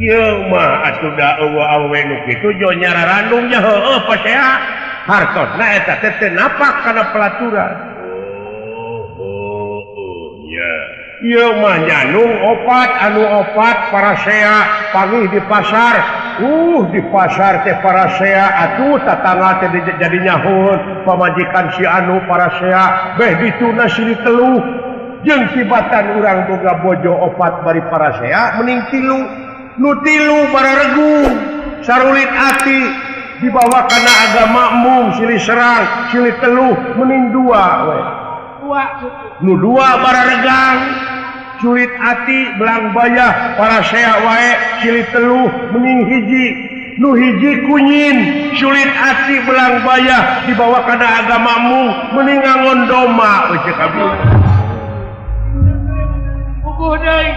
Ieu mah atuh da eueuh awewe nu kitu jo nyara randungnya heueuh pasea. Hartosna eta teh teu napak kana pelaturan. Nya. Ieu mah nyanung opat parasea pangih di pasar. Di pasar teh parasea atuh tatangga teh jadi nyahun pamajikan si anu parasea beh dituna silih telu jeung tibatan urang boga bojo opat bari parasea mending tilu nu tilu bararegu sarulit ati dibawa kana agama mung silih serang silih telu mending dua we nu dua bararegang sulit ati belang bayah parasea wae silih telu mending hiji nu hiji kunyin sulit ati belang bayah dibawa kana agamamu mending ngangon doma we cek abdi puguh deui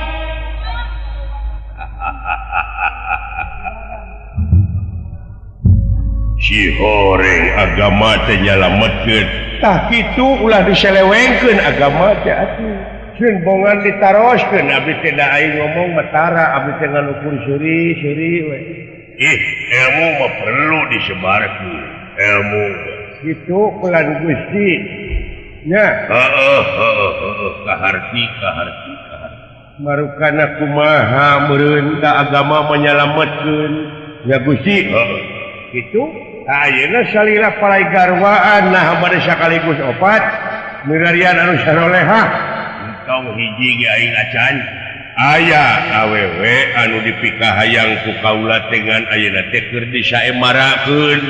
Si horeng agama teh nyalametkeun. tah kitu ulah diselewengkeun agama teh atuh Sun bongan ditaroskeun abdi teh da aing ngomong matara abdi teh ngalukur seuri we. Ilmu mah perlu disebarkeun. Ilmu Kitu pelan Gusti. Nya, kaharti. marukana kumaha meureun ka agama menyalametkeun. Ya Gusti. Kitu ayeuna salila palai garwaan nah bade sakaligus opat mirarian anu sarolehah. Tong hiji ge aing acan aya awewe anu dipikahayang ku kaula dengan ayeuna teh keur disaemarakeun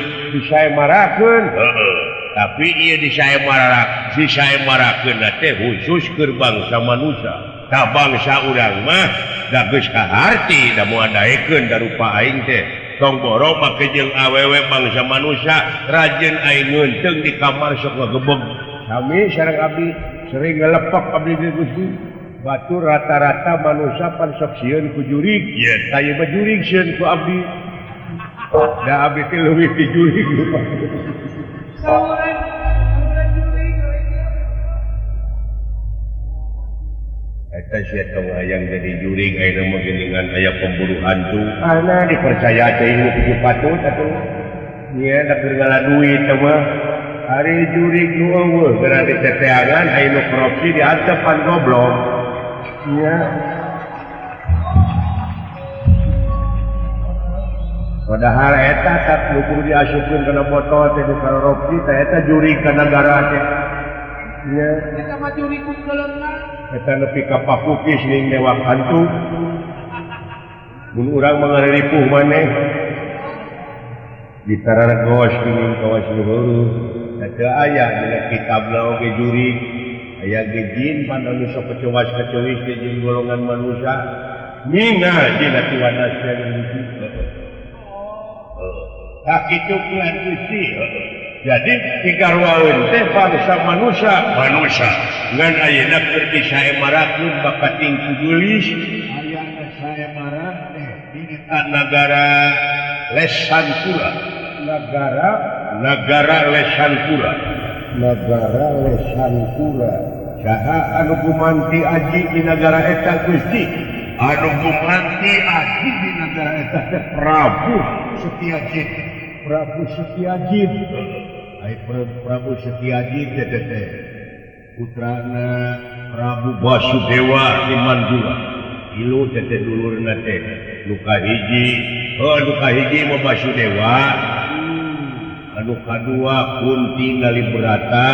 tapi ieu disaemarakeun teh khusus keur bangsa manusia tah bangsa urang mah da geus kaharti da moal daekeun da rupa aing teh tong boro make jeung awewe bangsa manusia rajin aing ngeunteng di kamar sok ngagebeg Sami sareng abdi sering ngelepek abdi di Gusti. Batur rata-rata manusia pan sok sieun ku jurig. Yes. Taya mah jurig sieun ku abdi. Da abdi teh leuwih ti jurig lupa. Eta sia tong hayang jadi jurig ayeuna mah geuningan aya pemburu hantu. Ana dipercaya teh ilmu tujuh patut atuh. Nya da keur ngaladuit teh mah. Hari jurig nu eueuh geura diteteangan aya nu korupsi diantepan goblok. Nya. Padahal eta tak kudu diasupkeun kana botol teh nu korupsi teh eta jurig ka negara teh. Nya. Eta mah jurig ku keleungan. Eta nepi ka papukis ning dewak hantu. Mun urang mangareripuh maneh. Ditarargos ning kawas nu heueuh. Ada ayah dina kitabna oge jurig aya ge jin pan anu sok kecowas-kecowis di jin golongan manusia ningal dina tiwana sieun kitu kulan Gusti. Jadi tigarwaeun teh bangsa manusia ngan ayeuna keur disaemarakeun bakating kujulis aya saemara teh di negara Lesankura negara Lesankura saha anu gumanti aji di negara eta Gusti anu gumanti aji di negara eta teh Prabu Setyajid Prabu Setyajid teh putrana Prabu Basudewa di Mandura ilu teh dulurna teh luka hiji mah Basudewa anu kadua Kunti Ngalibrata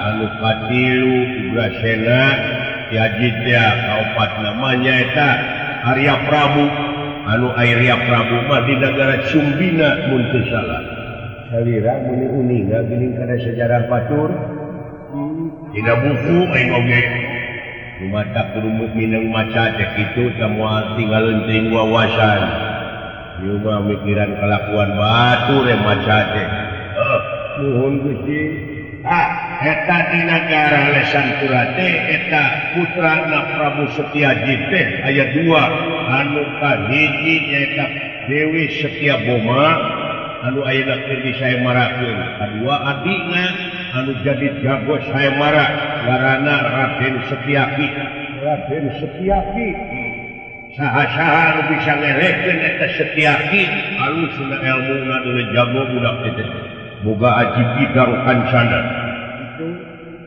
anu katilu Ugrasena Setyajid teh kaopat namanya eta Arya Prabu anu Arya Prabu mah di negara Sumbina mun teu salah salira mun uninga geuning kana sejarah batur dina buku aing oge lumata kudu minang maca teh kitu teh moal tinggalkeun teuing wawasan ieu mah mikiran kelakuan batur maca teh nuhun Gusti eta di negara Lesankura teh eta putrana Prabu Setyajid teh aya dua anu kahiji nyaeta Dewi Setyaboma anu ayeuna keur disaemarakeun kadua adina anu jadi jago saemara ngaranna Raden Setyaki saha-saha bisa ngelehkeun eta Setiaki alus ilmuna dulu jago budak teh boga aji bidang kancana itu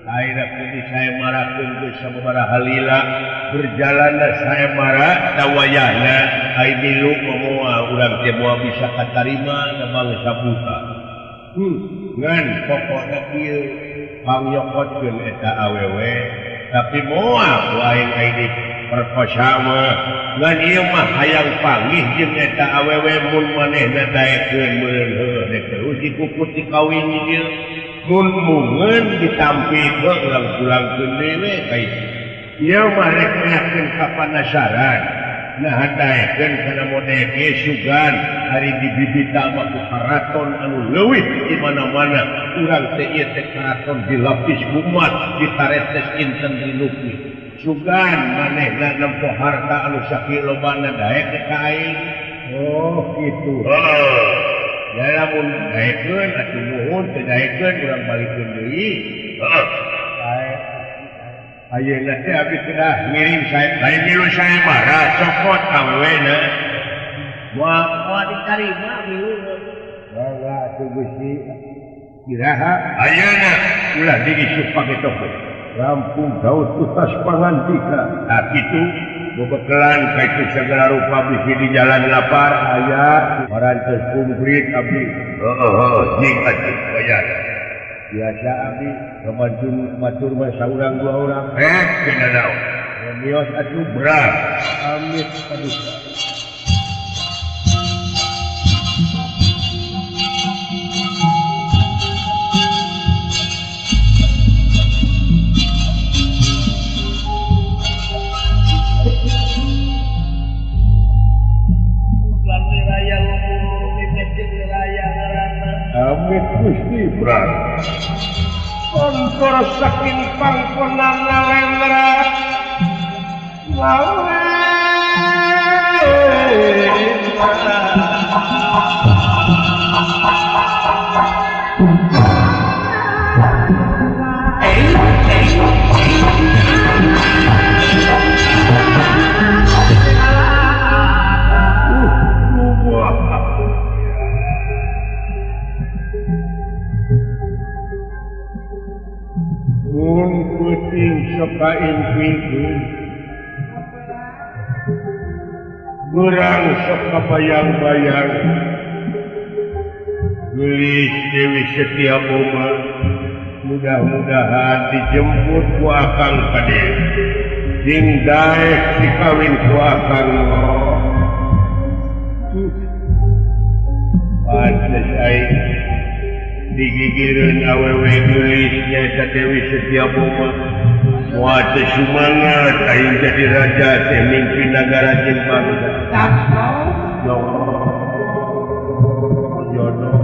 ayeuna keuni saya marakeun geus sababaraha halila berjalan saya marah tawayahna ai milu moal urang teh moal bisa katarima da bangsa buta ngan pokokna kieu pangyokotkeun eta awewe tapi moal lain ai perkosa mah ngan ieu mah hayang panggih jeung eta awewe mun manehna daekeun meureun heuh dek terus dikukut dikawin ieu mun mungeun ditampikeun ulang-ulangkeun dewe ka itu ieu mah rek ngakeun ka panasaran nah daekeun kana model ge sugan hari dibibita mah ku karaton anu leuwih di mana-mana urang teh ieu teh karaton dilapis umat ditaretes inten rinuki sugan manehna nempo harta anu sakilobana daek ka aing oh kitu ya lamun daekeun atuh nuhun teu daekeun urang balikeun deui ayeuna teh abdi teh ngirim saya lain milu saya marah cokot awewena moal ditarima milu bangga atuh Gusti kiraha ayeuna ulah diisuk pake toko rampung daud tutas pangantika nah kitu bebekelan ka itu segala rupa bisi di jalan lapar aya parantos kumplit abdi jing atuh bayar biasa abdi kemanjung matur mah saurang dua orang kena naon mios atuh berat amit paduka amit Gusti Prabu kontor saking pangkonana lendra lawe soka impikeun urang sok kabayang-bayang gelis Dewi Setiaboma mudah-mudahan dijemput ku akang kade jeung daek dikawin ku akang pantes aing digigireun awewe gelis nyaeta Dewi Setiaboma moal teh sumangat aing jadi raja teh mimpi nagara jeung bangsa jodoh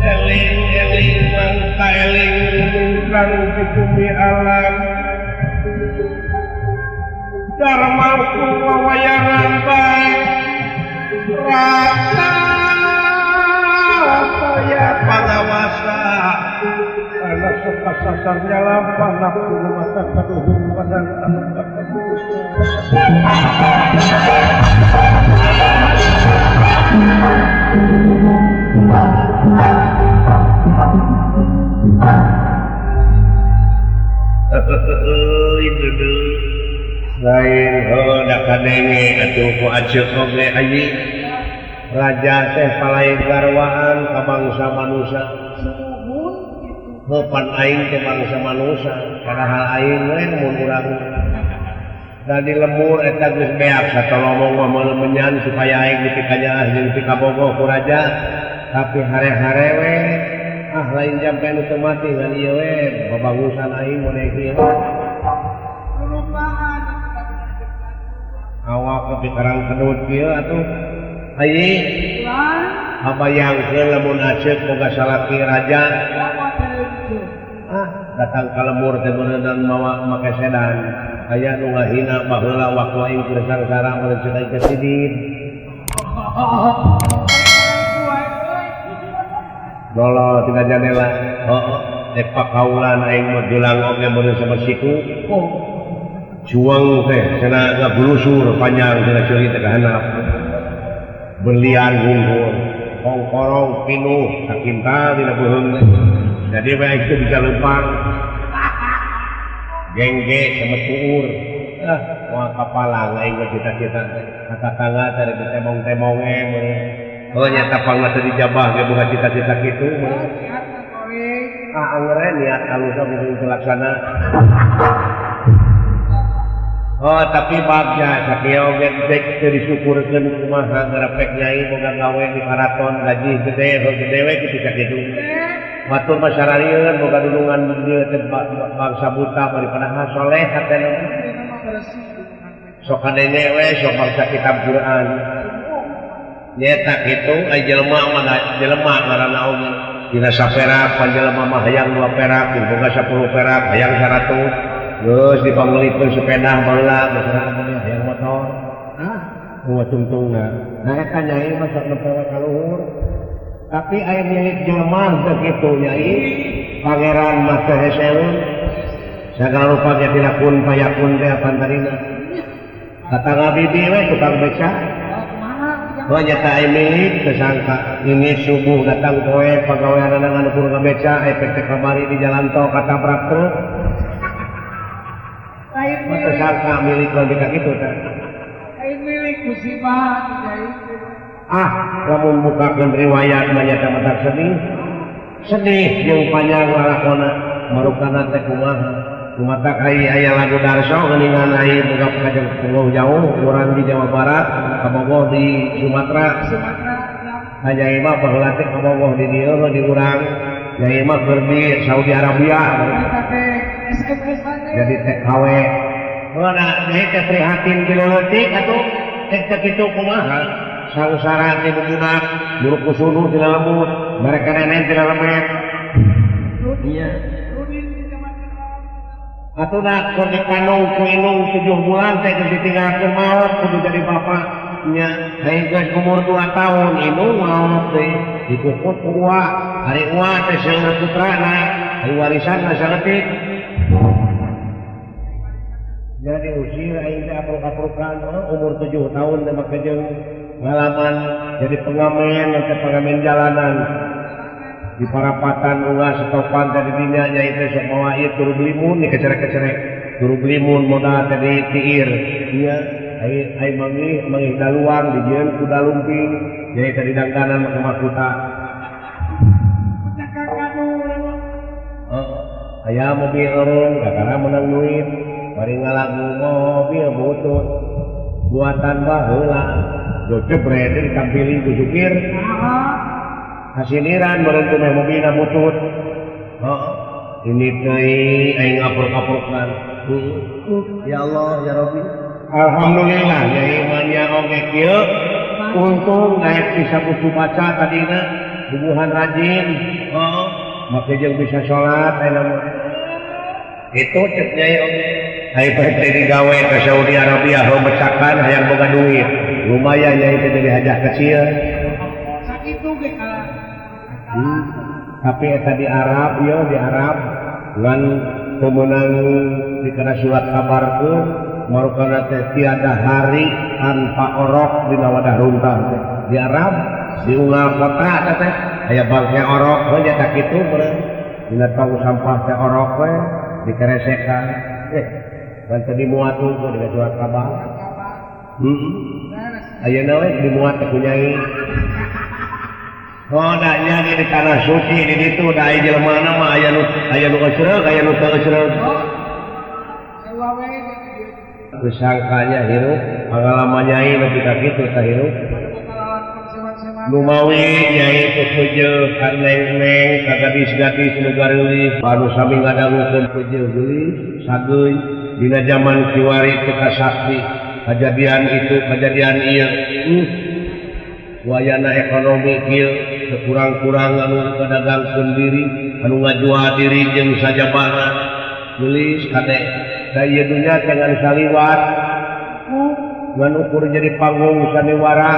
eling-eling mangka eling kang di bumi alam darmaku wawayangan baik rasa saya pangawasa karena suka sasarnya lampah nafsu mata kaduhung padang itu dulu lain da kadenge atuh ku aceuk oge ayi raja teh palain garwaan ka bangsa manusia heupan aing teh bangsa manusia padahal aing lain mun urang da di lembur eta geus beak satolomong mah meuleuh menyan supaya aing dipikanya jeung pikabogoh ku raja tapi hare-hare we lain jampe nu teu mati ngan ieu we babangusan aing model kieu awak kepikiran kedut kieu atuh ayi habayangkeun lamun aceuk boga salaki raja datang ka lembur teh beuneunan mawa make sedan aya nu ngahina baheula waktu aing keur sangsara meureun ceuk aing kesidin Nolol tina jendela. Pak kaulan aing mah gelang oge beuneu sama siku. Juang teh cenah ngabulusur panjang tina ceuli teh kahandap. Berlian unggul, kongkorong pinuh sakinta tina beuheung teh. Jadi bae itu bisa lempang. Gengge sama tuur. Moal kapalang aing mah cita-cita teh. Kata-kata teh ditemong-temonge meureun. Oh nyata pangna teh dijabah ge boga cita-cita kitu mah. Angeren niat alus kudu terlaksana. Oh tapi bagja sakieu oge dek teu disukurkeun kumaha ngarepek nyai boga gawe di karaton gaji gede gede we kitu sakitu. Batur masyararieun boga dulungan dieu teh bangsa buta bari padaha soleh hatena. Sok kadenge we sok bangsa kitab Quran. Nyata kitu ai jelema mah jelema ngaranna oge. Dina saperak panjelema mah hayang 2 perak, boga 10 perak, hayang 100. Geus dipanglipkeun sepeda baheula, misalna hayang motor. Buat tungtungna. Nah eta nyai mah sok nepo ka luhur. Tapi aya milik jelema teh kitu nyai. Pangeran mah teh heseun. Sagala rupa ge tilakun payakun teh pantarina. Kata ngabibi we tukang beca. Oh nyata ai milik tersangka ini subuh datang kowe pagawean anu kudu ngabeca efek teh kamari di jalan tol katabrak truk. Lain milik. Tersangka milik lagi ka kitu teh. Lain milik musibah Kiai. Lamun bukakeun riwayat mah nyata matak sedih jeung panjang lalakonna marukana teh kumaha. Kumatak aya lagu Darso geuningan ai boga kajeng pulau jauh urang di Jawa Barat kabogoh di Sumatera. Nyai mah baheula teh kabogoh di dieu di urang. Nyai mah keur di Saudi Arabia. Jadi TKW. Mana nyai teh prihatin kieu leutik atuh teh kitu kumaha? Sangsara teh bujunak buruk kusunu tina lembut, mereka nenen tina lemet. Iya. Atuna keur dikanung ku inung 7 bulan teh geus ditinggalkeun maot kudu jadi bapak nya hayang geus umur 2 tahun inung maot teh dikukut ku uwa ari uwa teh seueur putrana ari warisanna saeutik jadi usir aing teh apruk-aprukan umur 7 tahun teh make jeung ngalaman jadi pengamen teh pengamen jalanan di parapatan unggah setopan tadi dinya nyai teh sok bawa ieu turu belimun ni kecerek-kecerek turu belimun modal tadi tiir nya ai mangih daluang dijieun ku dalumping nyai tadi dangdanan make makuta aya mobil eureun kakana menang duit bari ngalagu mobil butut buatan baheula jebret ditampilin ku supir hasiliran beruntung meh mobilna butut. Ini teh aing apruk-aprukan. Ya Allah ya Rabbi. Alhamdulillah nyai manya oge kieu untung daek bisa kudu baca tadina bubuhan rajin. Make jeung bisa salat ayeuna mah. Itu cek nyai oge. Ai teh digawe ka Saudi Arabia becakan hayang boga duit. Lumayan nyai teh jadi hajah kecil. Sakitu ge tapi eta di Arab ya di Arab ngan pemenang dikena surat kabarkeun marukana teh tiada hari tanpa orok dina wadah runtah teh di Arab di unggal kota eta teh aya bangke orok we nya kitu beureun dina tong sampah teh orok we dikeresekan ngan teh dimuat ku dina surat kabar ayeuna we dimuat teh ku nyai. Oh daknya di tanah suci di ditu da aya jelema mah aya nu eusreug aya nu teu eusreug. Kesangkanya hirup pengalaman nyai lebih ka kitu tah hirup. Nu mawi nyai teh peujeul ka neng-neng ka gadis-gadis nu gareulis anu sami ngadangukeun peujeul geulis sageuy dina zaman kiwari teu kasakti kejadian itu kejadian ieu. Wayana ekonomi kieu kurang-kurang anu kadagangkeun diri anu ngajual diri jeung sajabana geulis kade da ieu dunya teh ngan saliwat ukur jadi panggung sandiwara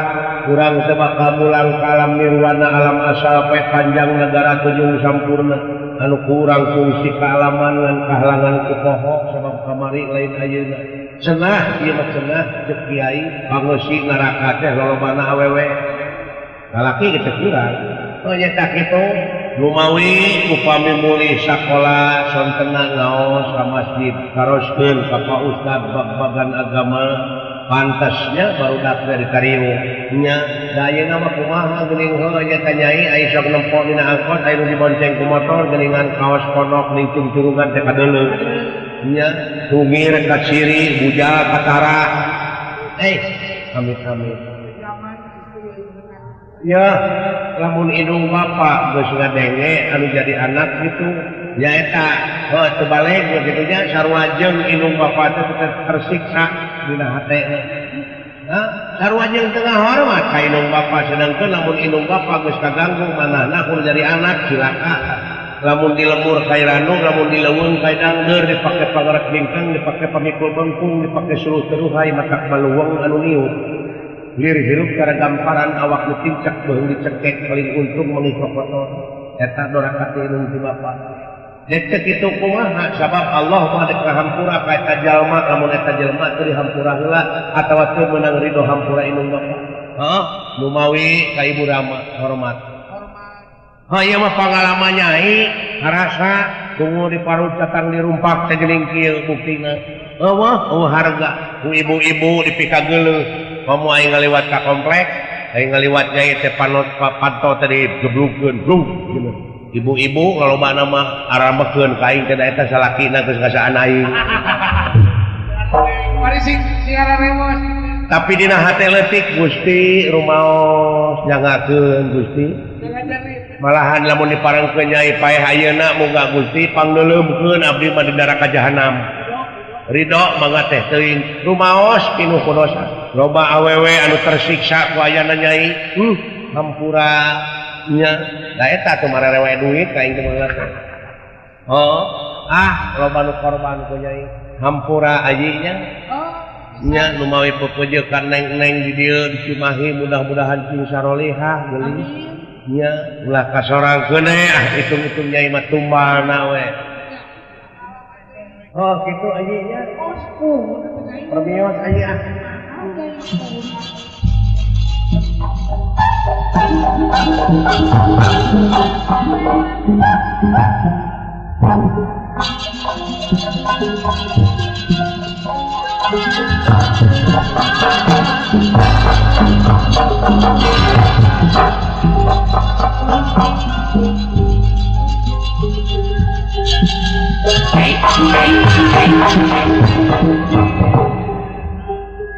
kurang tebak kamulang kalam nirwana alam asal pe panjang negara tujung sampurna anu kurang fungsi kealaman dan kehalangan ku poho sebab kamari lain ayeuna cenah ieu mah cenah cek kiai pangosi neraka teh lolobana awewe lalaki kita kurang nyata kitu lumawi upami muli sakola sontenang ngaos ka masjid karoskeun ka Pak Ustad bab-bagan agama pantasnya baru dari kariu nya da ayeuna mah kumaha geuning heuh nya tanyai ai sok nempo dina angkot ai nu dibonceng ku motor geuningan kaos ponok lingkung curungan teh kadeuleu nya tungir ka ciri bujal katara amit-amit ya lamun indung bapa geus ngadenge anu jadi anak gitu ya eta tebalik gitu nya sarua jeung indung bapa teh tersiksa dina hatena sarua jeung tengah hormat ka indung bapa sedangkeun lamun indung bapa geus kaganggu manahna kudu jadi anak cilaka lamun dilemur kairanu lamun dileuweung ka dangdeur dipake pangarek bingkang dipake pamikul bengkung dipake suluh teruhai matak baluweng anu niup lir hirup cara gamparan awak ditincak beuh dicekek paling untung mengikok kotor eta dorakati indung ti bapa dek kitu kumaha sabab Allah mah dek hampura ka eta jalma lamun eta jalma teu dihampura heula atawa teu meunang ridho hampura indung bapa nu mawi ka ibu Rama hormat ieu mah pangalaman nyai ngarasa tunggu di parut catang dirumpak teh geuning kieu buktina eueuh harga ku ibu-ibu dipikageuleuh kamu aing ngaliwat ka komplek aing ngaliwat nyai teh panto tadi geblukeun blung ibu-ibu lalobana mah aramekeun ka aing teh eta salakina geus ngasaan aing mari siara remos tapi dina hate leutik Gusti rumaos nyangakeun Gusti malahan lamun diparengkeun nyai paeh ayeuna muga Gusti pangneuleumeun abdi mah di neraka jahanam ridho mangga teh teuing rumaos pinuh ku dosa loba awewe anu tersiksa ku ayana nyai hampura nya da eta teu marerewe duit ka aing teh mangga loba nu korban ku nyai hampura ajinya nya nu mawi pepeujeuk neng-neng di dieu di Cimahi mudah-mudahan cing sarolihah geulis nya ulah kasorangkeun hitung-hitung nyai mah tumbalna we gitu ajinya permios aji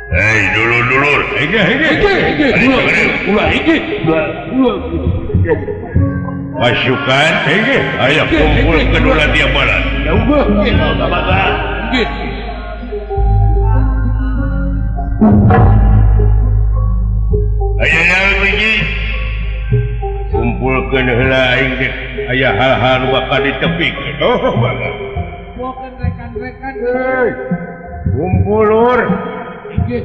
Hei dulur-dulur pasukan ayo kumpul kedua tiap barat ayo naon biji kumpulkeun heula aing teh aya hal-hal bakal ditepikeun bangga bukan rekan-rekan kumpul lur Ige.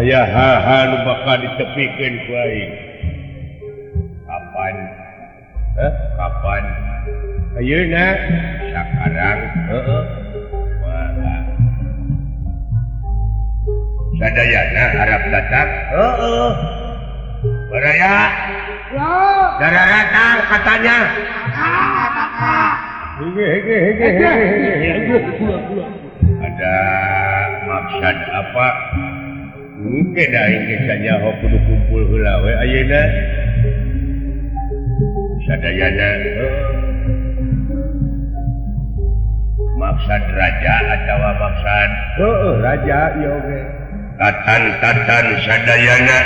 aya hal-hal nu bakal ditepikeun ku aing kapan ayeuna sakarang sadayana harap datang baraya dara datang katanya ada maksud apa mungkin aing saja kudu kumpul heula we ayeuna sadayana maksud raja atau maksud raja ieu ge tatan sadayana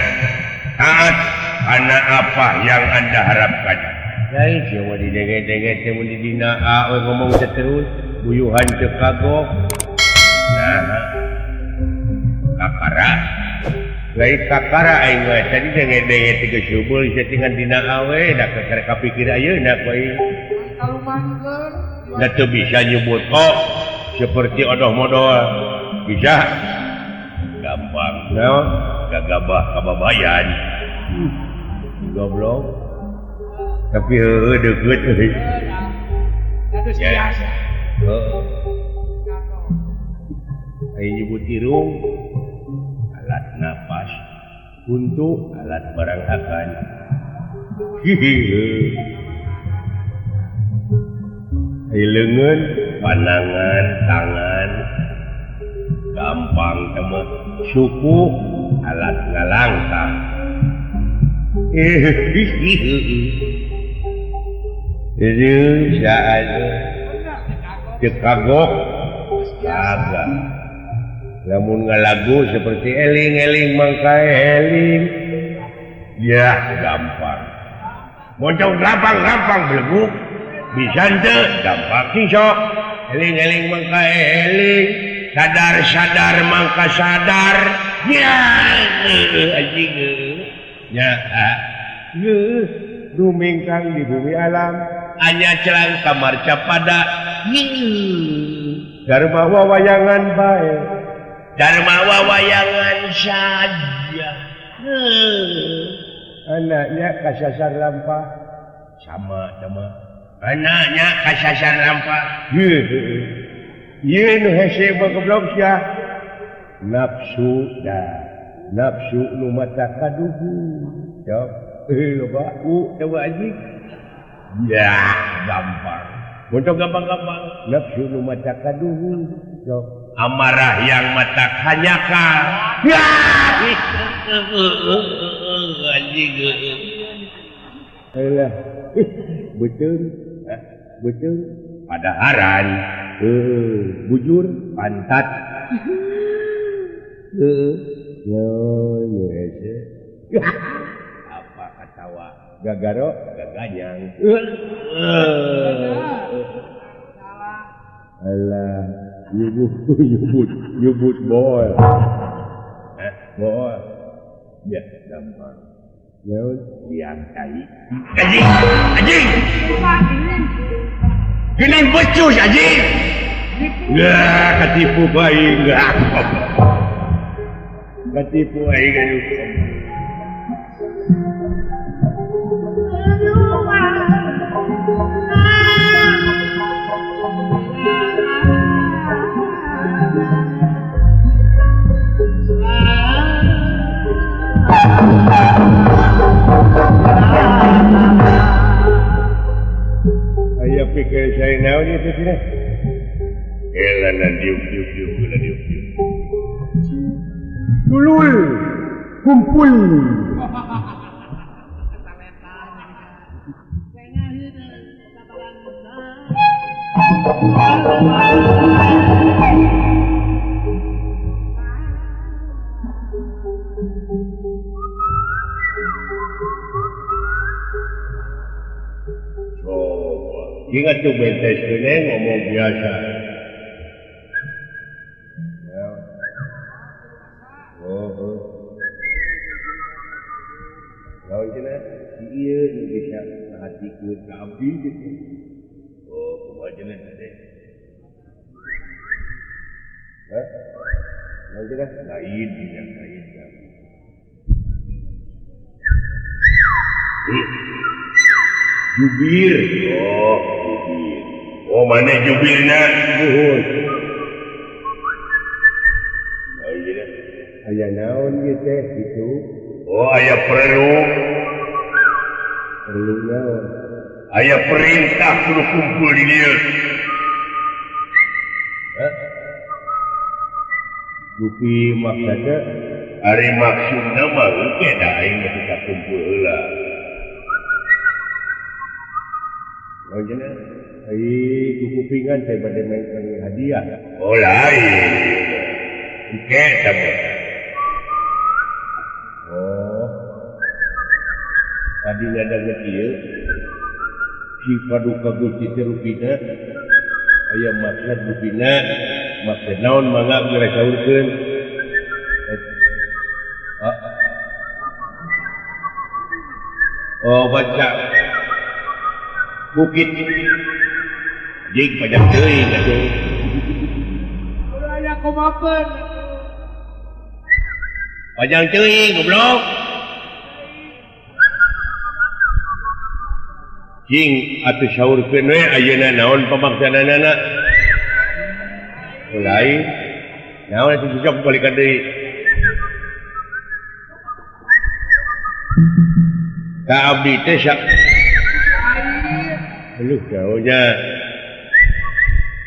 taat karena apa yang Anda harapkan Guys, yang mau didenge-denge teh mun di dina ngomong terus buyuhan teu kagok. Nah, kakara. Lain kakara aing mah tadi denge-denge teh geus heubeul settingan dina awe da keur kapikir ayeuna ku aing. Kalau mangkeun. Da teu bisa nyebut kok seperti odoh-modol. Bisa? Gampang. Naon? Gagabah kababayan. Goblok. Tapi deket Terus ya. biasa. Ayo nyebut irung, alat napas, untuk alat baranghakan. Ayo lengan, panangan, tangan, gampang teman. Suku, alat ngalangkah. Jadi saat cekagok kagak. Namun ngalagu seperti eling-eling mangka eling. Ya gampang. Moncong gampang beleguk. Bisa ente gampang sok. Eling-eling mangka eling. Sadar mangka sadar. Ya anjing. Ya dumingkang di bumi alam hanya celang kamar capada dharma wawayangan bae dharma wawayangan saja anaknya kasasar lampah sama anaknya kasasar lampah ieu nu hese goblok sia nafsu nu mata kadugu jawab loba coba aja ya gampang untuk gampang nafsu nu mata kaduhu amarah yang mata kanyaka ya anjing alah betul pada haran bujur pantat gagaro gaganyang alah nyebut boy ya gampang nyaut liang tai anjing gini becus anjing ya ketipu baik ketipu aing Ayah pikir saya naon itu tidak? Elana diuk. Dulul, kumpul. Ingat tuh bentes kene ngomong biasa. Lawan cenah si ieu nu bisa ngahatikeun ka abdi gitu. Kumaha cenah teh? Lawan cenah lain kan. Jubir. Oh, mana jubirna? Nuhun. Aya naon ieu teh gitu? Oh, aya perlu naon? Aya perintah kudu kumpul di dieu. Dupi maksudna ari maksudna mah engke da aing kita kumpul heula. Ojena, kuku pingan saya pada mainkan hadiah. Oh lain, oke sama. Tadi ada ngetil, si paduka Gusti teh rupina aya maksud rupina maksud naon mangga geura saurkeun. Oh baca bukit jing pajang teuing atuh. Udah aya komapeun. Pajang teuing goblok. Jing atuh saurkeun we ayeuna naon pamaksanana. Mulai naon atuh sok balikan deui. Ka abdi teh sak lu jauhnya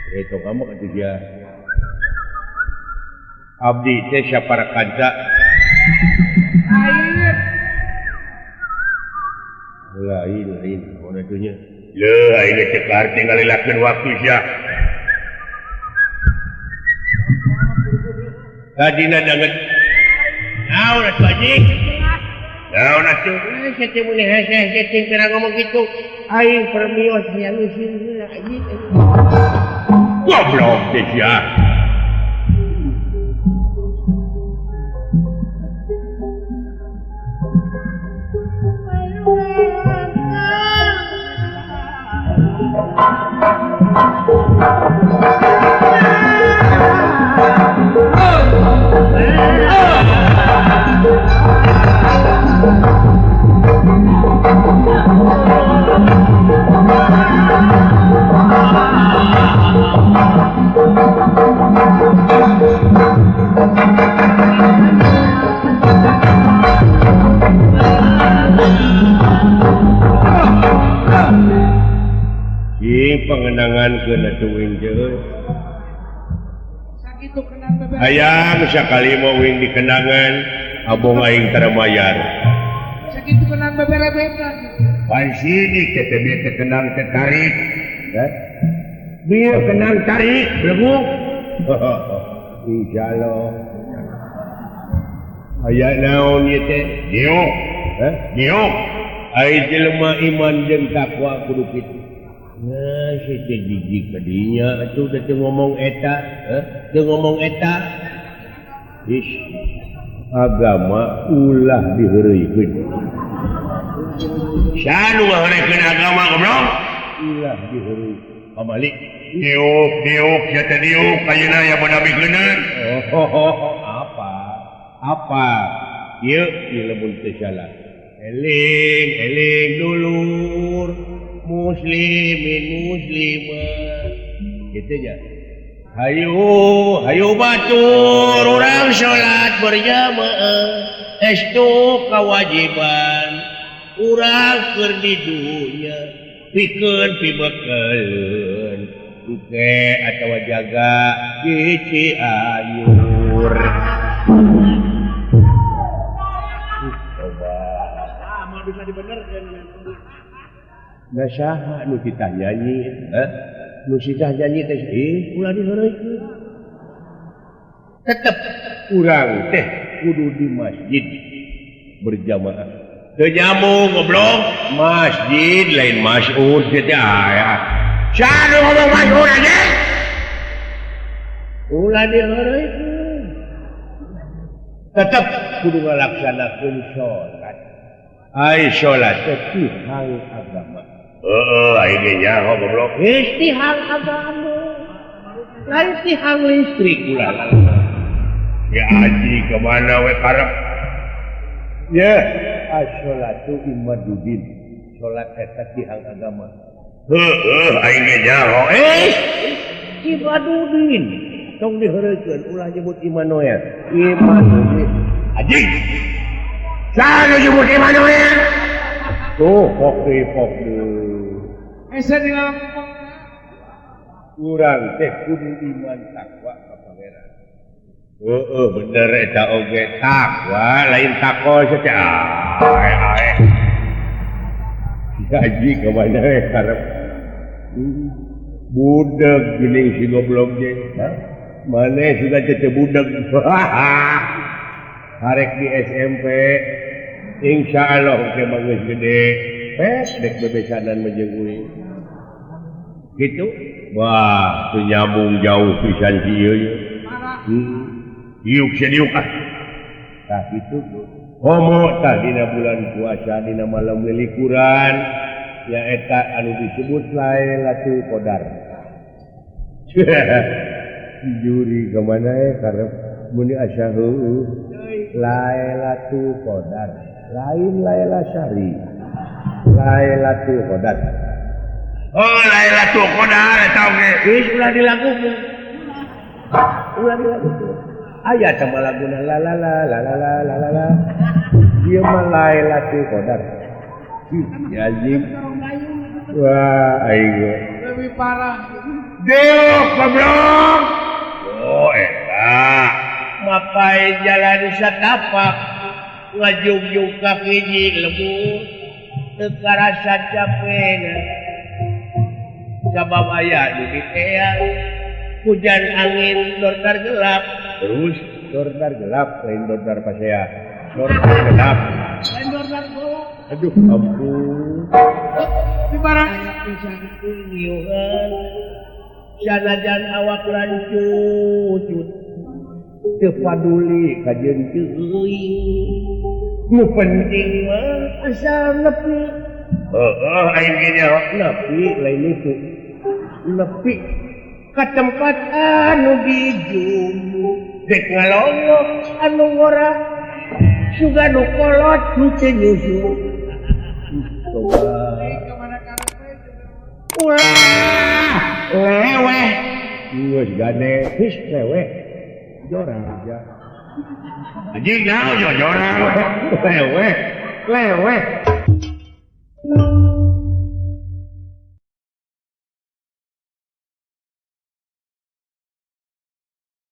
itu kamu atuh dia abdi teh sapara kanca lain mana tuhnya leuh aing teh arti ngalilahkeun waktu sia tadina danget naon atuh anjing naon atuh saya mulai hese pernah ngomong gitu aing permios yang usin anjing goblok teh sia pengenangan ke atuh wing teh Sakitu kenang bebek. hayang sakali mau wing dikenangan abong aing tara mayar Sakitu kenang bebek-bebekan. pan sidik teh bieu kenang teh tarik bieu kenang tarik bleguk insyaallah aya naon ieu teh diuk diuk ai jelema iman jeung takwa kudu kitu. Nah, saya jijik kadinya atuh da teu ngomong eta, teu ngomong eta. Ish, agama ulah diheureuikeun. Sanu ngaheurekeun agama goblok? Ulah diheureuikeun. Pamali, diuk ya teh diuk ayeuna aya badabikeuneuan. Apa? Ieu lamun teu salah. Eling dulur. Muslimin muslimat gitu aja. Hayu batur orang sholat berjamaah estu kewajiban urang keur di dunya pikeun pibeukeun uke atawa jaga di Cianjur. Coba Mau bisa dibenerkeun. nah saha nu kita nyanyi nu kita nyanyi teh ulah diheureuikeun tetep urang teh kudu di masjid berjamaah teu nyambung goblok masjid lain mas'ud teh aya sanu ngomong mas'ud aja ulah diheureuikeun tetep kudu ngalaksanakeun salat ai salat teh tihang agama. Aing ge nyaho goblok. Tihang agama. Lain tihang listrik ulah. Ya aji kemana we karep? Ya, as-sholatu imaduddin. Salat eta tihang agama. Aing ge nyaho. Imaduddin. Tong diheureukeun ulah nyebut Immanuel. Imaduddin. Aji. Sanu nyebut Immanuel? Tuh, pok deui. Esa di ngomong. Urang teh kudu iman takwa ka pangeran. Bener eta oge takwa lain takwa teh ae. Gaji ka mana we karep. Budeg geuning si goblok ge. Mane sudah teh budeg. Harek di SMP insyaallah teh mah geus gede. Dek bebesanan mah jeung uing. gitu wah tuh nyambung jauh pisan si ieu ye Parah. iuk sediuk ah tah kitu homo tah dina bulan puasa dina malam likuran ya eta anu disebut Lailatul Qadar juri kemana ya karena muni asa heueuh Lailatul Qadar lain Laila Syari Lailatul Qadar oh Lailatul Qadar eta oge geus ulah dilagukeun aya sama laguna la la la la la la la la la dia mah Lailatul Qadar ya anjing wah aing Lebih parah. Deok goblok oh eta mapai jalan satapak ngajung-jung ka hiji lembur teu karasa capena sabab aya nu diteang hujan angin dordar gelap terus dordar gelap lain dordar pasea dordar gelap Vendor dan bola. aduh ampun Di parah. pisan nyuhan sanajan awak lancut teu paduli ka jeung teuing nu penting mah asal nepi aing ge nya nepi lain itu nepi ka tempat anu dijung dek ngalongok anu ngora suga nu kolot nu teu nyusu coba Kemana karena ulah leweh geus gane his leweh jorang aja anjing naon jorang leweh leweh